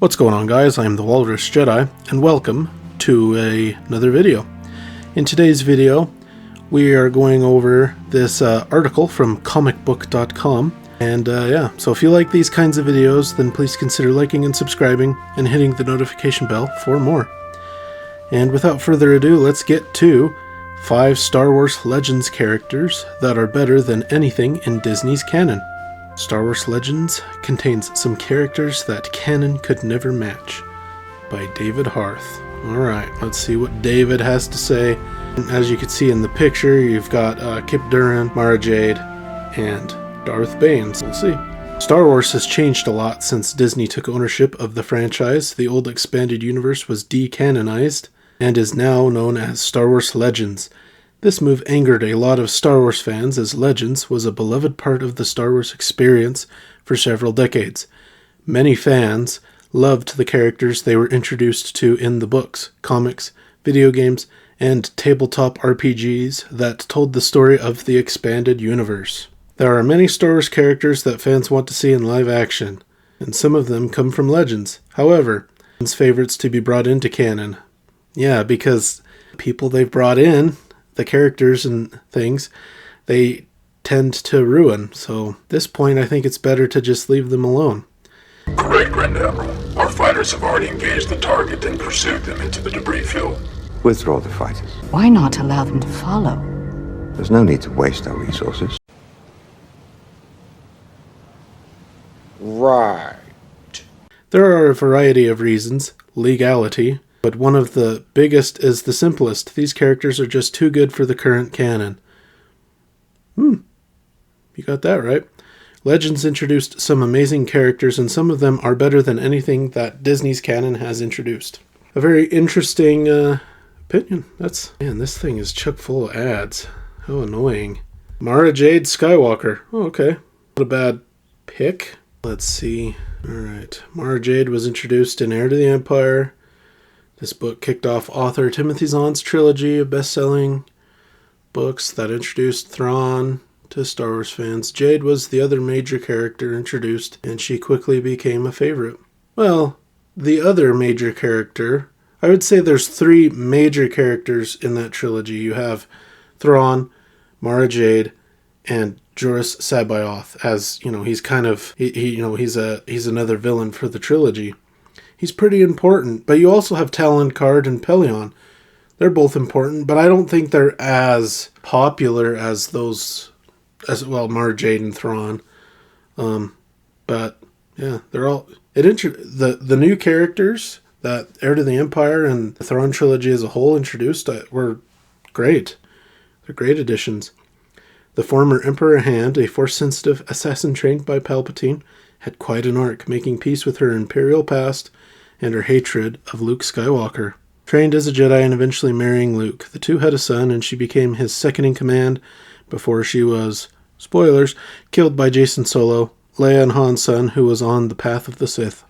What's going on, guys? I'm the Walrus Jedi, and welcome to another video. In today's video, we are going over this article from comicbook.com, and yeah, so if you like these kinds of videos, then please consider liking and subscribing and hitting the notification bell for more. And without further ado, let's get to 5 Star Wars Legends characters that are better than anything in Disney's canon. Star Wars Legends contains some characters that canon could never match, by David Harth. Alright, let's see what David has to say. As you can see in the picture, you've got Kyp Durron, Mara Jade, and Darth Bane. So we'll see. Star Wars has changed a lot since Disney took ownership of the franchise. The old expanded universe was decanonized and is now known as Star Wars Legends. This move angered a lot of Star Wars fans, as Legends was a beloved part of the Star Wars experience for several decades. Many fans loved the characters they were introduced to in the books, comics, video games, and tabletop RPGs that told the story of the expanded universe. There are many Star Wars characters that fans want to see in live action, and some of them come from Legends. However, fans' favorites to be brought into canon. Yeah, because people they've brought in, the characters and things, they tend to ruin. So at this point, I think it's better to just leave them alone. Correct, Grand Admiral. Our fighters have already engaged the target and pursued them into the debris field. Withdraw the fighters. Why not allow them to follow? There's no need to waste our resources. Right. There are a variety of reasons. Legality. But one of the biggest is the simplest. These characters are just too good for the current canon. You got that right. Legends introduced some amazing characters, and some of them are better than anything that Disney's canon has introduced. A very interesting opinion. Man, this thing is chock full of ads. How annoying. Mara Jade Skywalker. Oh, okay. Not a bad pick. Let's see. Alright. Mara Jade was introduced in Heir to the Empire. This book kicked off author Timothy Zahn's trilogy of best-selling books that introduced Thrawn to Star Wars fans. Jade was the other major character introduced, and she quickly became a favorite. Well, the other major character, I would say there's 3 major characters in that trilogy. You have Thrawn, Mara Jade, and Joruus C'baoth. As you know, he's kind of he's another villain for the trilogy. He's pretty important, but you also have Talon Karde and Pelion. They're both important, but I don't think they're as popular as Mara Jade and Thrawn. But yeah, they're all the new characters that Heir to the Empire and the Thrawn trilogy as a whole introduced were great. They're great additions. The former Emperor Hand, a Force-sensitive assassin trained by Palpatine, had quite an arc, making peace with her imperial past and her hatred of Luke Skywalker. Trained as a Jedi and eventually marrying Luke, the two had a son, and she became his second-in-command before she was, spoilers, killed by Jacen Solo, Leia and Han's son, who was on the path of the Sith.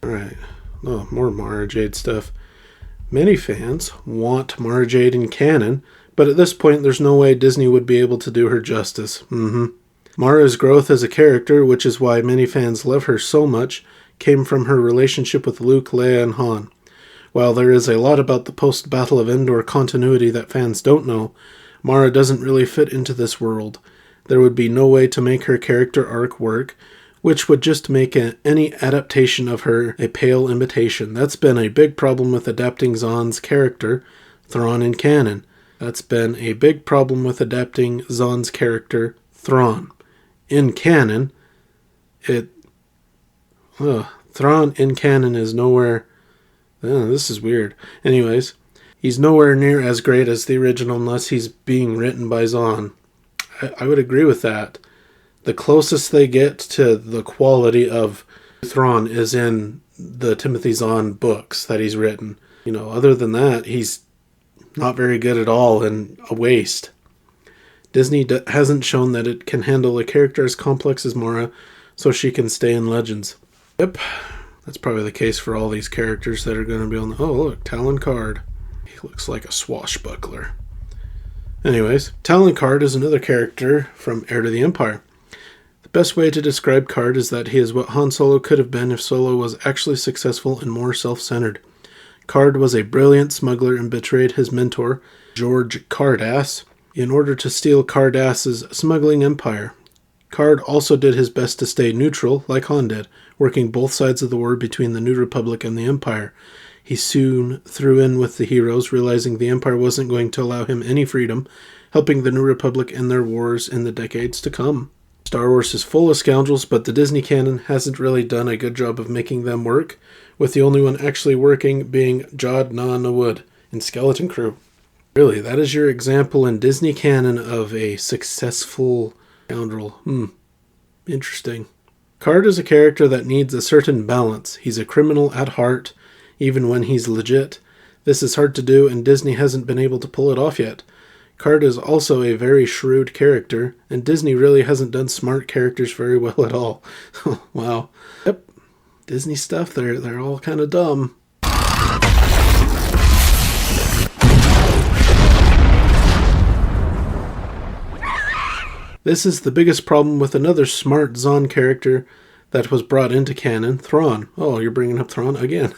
Alright, more Mara Jade stuff. Many fans want Mara Jade in canon, but at this point there's no way Disney would be able to do her justice. Mara's growth as a character, which is why many fans love her so much, came from her relationship with Luke, Leia, and Han. While there is a lot about the post-Battle of Endor continuity that fans don't know, Mara doesn't really fit into this world. There would be no way to make her character arc work, which would just make any adaptation of her a pale imitation. That's been a big problem with adapting Zahn's character, Thrawn, in canon. In canon, Thrawn in canon is nowhere... this is weird. Anyways, he's nowhere near as great as the original unless he's being written by Zahn. I would agree with that. The closest they get to the quality of Thrawn is in the Timothy Zahn books that he's written. Other than that, he's not very good at all and a waste. Disney hasn't shown that it can handle a character as complex as Mara, so she can stay in Legends. Yep, that's probably the case for all these characters that are going to be on the... Oh, look, Talon Karde. He looks like a swashbuckler. Anyways, Talon Karde is another character from Heir to the Empire. The Best way to describe Karde is that he is what Han Solo could have been if Solo was actually successful and more self-centered. Karde was a brilliant smuggler and betrayed his mentor, George Cardass, in order to steal Cardass's smuggling empire. Karde also did his best to stay neutral, like Han did, working both sides of the war between the New Republic and the Empire. He soon threw in with the heroes, realizing the Empire wasn't going to allow him any freedom, helping the New Republic in their wars in the decades to come. Star Wars is full of scoundrels, but the Disney Canon hasn't really done a good job of making them work, with the only one actually working being Jade Wood in Skeleton Crew. Really, that is your example in Disney Canon of a successful scoundrel. Interesting. Karde is a character that needs a certain balance. He's a criminal at heart, even when he's legit. This is hard to do, and Disney hasn't been able to pull it off yet. Karde is also a very shrewd character, and Disney really hasn't done smart characters very well at all. Wow. Yep. Disney stuff, they're all kind of dumb. This is the biggest problem with another smart Zahn character that was brought into canon, Thrawn. Oh, you're bringing up Thrawn again.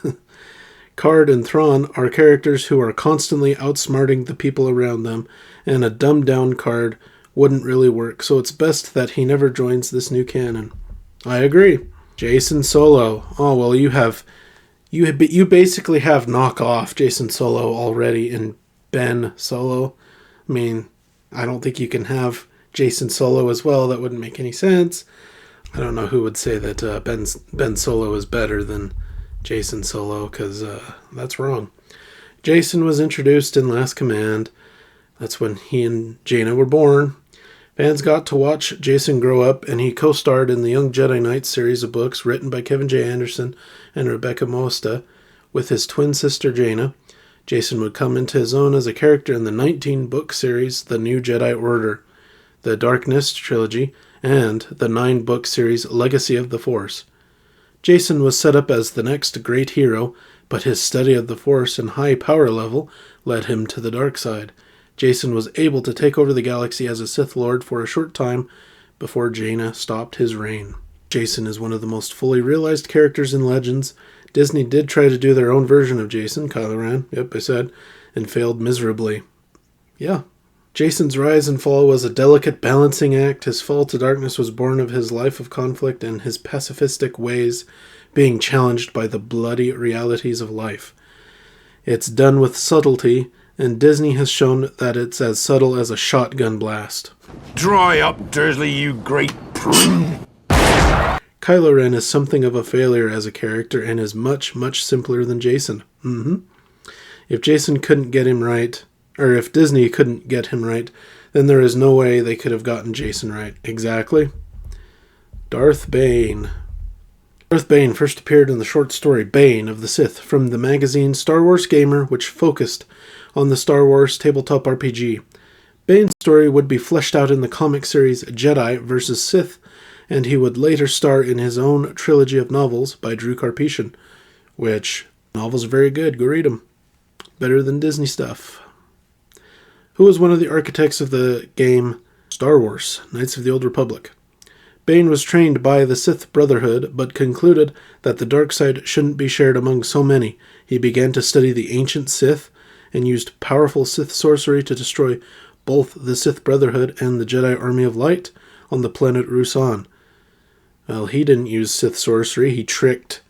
Karde and Thrawn are characters who are constantly outsmarting the people around them, and a dumbed-down Karde wouldn't really work, so it's best that he never joins this new canon. I agree. Jacen Solo. Oh, well, you basically have knockoff Jacen Solo already in Ben Solo. I mean, I don't think you can have Jacen Solo as well. That wouldn't make any sense. I don't know who would say that Ben Solo is better than Jacen Solo, because that's wrong. Jacen was introduced in Last Command. That's when he and Jaina were born. Fans got to watch Jacen grow up, and he co-starred in the Young Jedi Knights series of books written by Kevin J. Anderson and Rebecca Mosta with his twin sister Jaina. Jacen would come into his own as a character in the 19-book series The New Jedi Order, the Darkness trilogy, and the 9-book series Legacy of the Force. Jacen was set up as the next great hero, but his study of the Force and high power level led him to the dark side. Jacen was able to take over the galaxy as a Sith Lord for a short time before Jaina stopped his reign. Jacen is one of the most fully realized characters in Legends. Disney did try to do their own version of Jacen, Kylo Ren, yep, I said, and failed miserably. Yeah. Jacen's rise and fall was a delicate balancing act. His fall to darkness was born of his life of conflict and his pacifistic ways being challenged by the bloody realities of life. It's done with subtlety, and Disney has shown that it's as subtle as a shotgun blast. Dry up, Dursley, you great prune! Kylo Ren is something of a failure as a character and is much, much simpler than Jacen. If Jacen couldn't get him right, or if Disney couldn't get him right, then there is no way they could have gotten Jacen right. Exactly. Darth Bane. Darth Bane first appeared in the short story Bane of the Sith from the magazine Star Wars Gamer, which focused on the Star Wars tabletop RPG. Bane's story would be fleshed out in the comic series Jedi vs. Sith, and he would later star in his own trilogy of novels by Drew Karpyshyn, which novels are very good. Go read them. Better than Disney stuff. Who was one of the architects of the game Star Wars, Knights of the Old Republic? Bane was trained by the Sith Brotherhood, but concluded that the dark side shouldn't be shared among so many. He began to study the ancient Sith, and used powerful Sith sorcery to destroy both the Sith Brotherhood and the Jedi Army of Light on the planet Ruusan. Well, he didn't use Sith sorcery, he tricked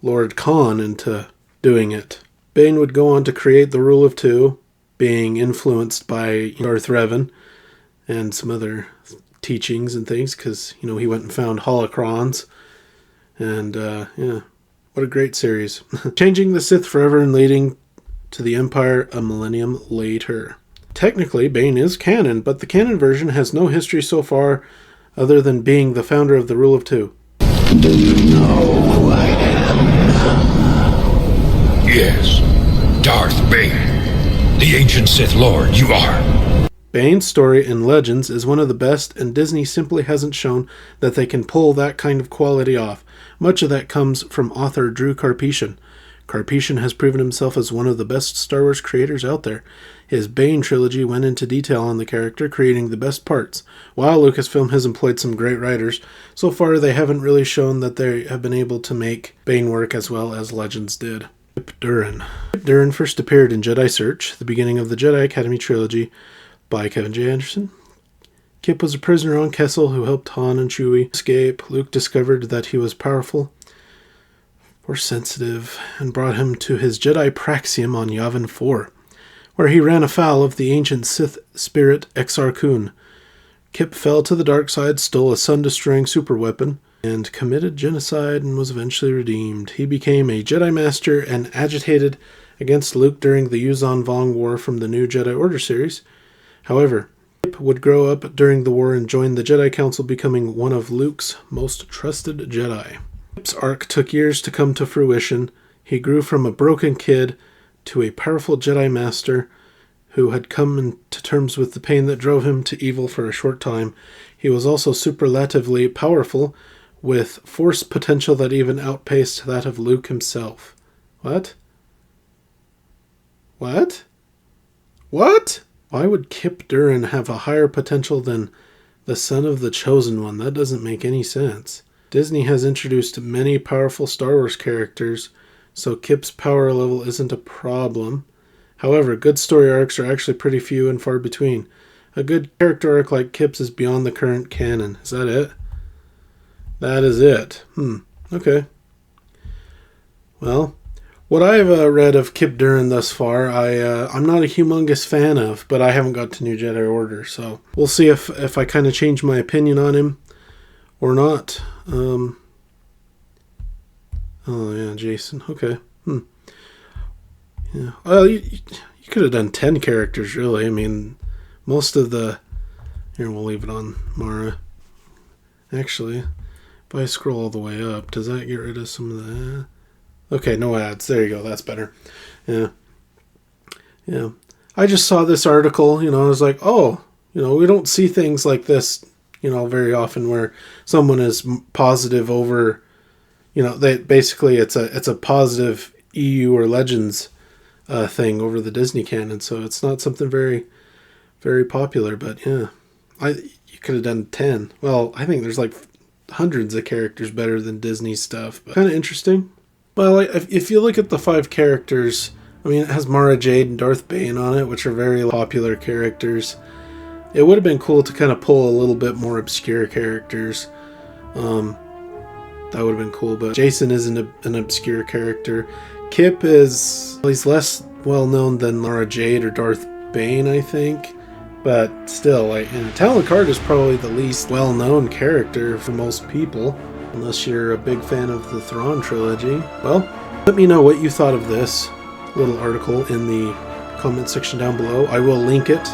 Lord Khan into doing it. Bane would go on to create the Rule of Two, being influenced by Darth Revan and some other teachings and things, because, he went and found holocrons. And, what a great series. Changing the Sith forever and leading to the Empire a millennium later. Technically, Bane is canon, but the canon version has no history so far other than being the founder of the Rule of Two. Do you know who I am? Yes, Darth Bane, the ancient Sith Lord you are. Bane's story in Legends is one of the best, and Disney simply hasn't shown that they can pull that kind of quality off. Much of that comes from author Drew Karpyshyn. Karpyshyn has proven himself as one of the best Star Wars creators out there. His Bane trilogy went into detail on the character, creating the best parts. While Lucasfilm has employed some great writers, so far they haven't really shown that they have been able to make Bane work as well as Legends did. Kyp Durron. Kyp Durron first appeared in Jedi Search, the beginning of the Jedi Academy trilogy by Kevin J. Anderson. Kyp was a prisoner on Kessel who helped Han and Chewie escape. Luke discovered that he was powerful, Force sensitive, and brought him to his Jedi Praxium on Yavin 4, where he ran afoul of the ancient Sith spirit Exar Kun. Kyp fell to the dark side, stole a sun-destroying superweapon, and committed genocide and was eventually redeemed. He became a Jedi Master and agitated against Luke during the Yuuzhan Vong War from the New Jedi Order series. However, Kyp would grow up during the war and join the Jedi Council, becoming one of Luke's most trusted Jedi. Kyp's arc took years to come to fruition. He grew from a broken kid to a powerful Jedi Master who had come to terms with the pain that drove him to evil for a short time. He was also superlatively powerful, with Force potential that even outpaced that of Luke himself. What? What? What? Why would Kyp Durron have a higher potential than the son of the Chosen One? That doesn't make any sense. Disney has introduced many powerful Star Wars characters, so Kyp's power level isn't a problem. However, good story arcs are actually pretty few and far between. A good character arc like Kyp's is beyond the current canon. Is that it? That is it. Okay. Well, what I've read of Kyp Durron thus far, I'm not a humongous fan of, but I haven't got to New Jedi Order, so we'll see if I kind of change my opinion on him or not. Oh yeah, Jacen. Okay. Yeah. Well, you could have done 10 characters, really. I mean, most of the... Here, we'll leave it on Mara. Actually, if I scroll all the way up, does that get rid of some of the... Okay, no ads. There you go. That's better. Yeah. Yeah. I just saw this article, I was like, oh, we don't see things like this, very often where someone is positive over, they basically it's a positive EU or Legends thing over the Disney canon, so it's not something very, very popular. But yeah, you could have done 10. Well, I think there's like hundreds of characters better than Disney stuff. But kind of interesting. Well, if you look at the 5 characters, I mean, it has Mara Jade and Darth Bane on it, which are very popular characters. It would have been cool to kind of pull a little bit more obscure characters. That would have been cool, but Jacen isn't an obscure character. Kyp he's less well known than Mara Jade or Darth Bane, I think. But still, Talon Karde is probably the least well known character for most people, unless you're a big fan of the Thrawn trilogy. Well, let me know what you thought of this little article in the comment section down below. I will link it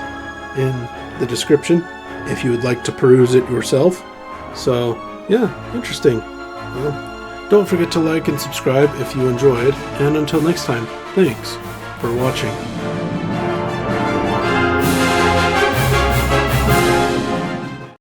in the description if you would like to peruse it yourself. So yeah, interesting. Well, don't forget to like and subscribe if you enjoyed, and until next time, thanks for watching.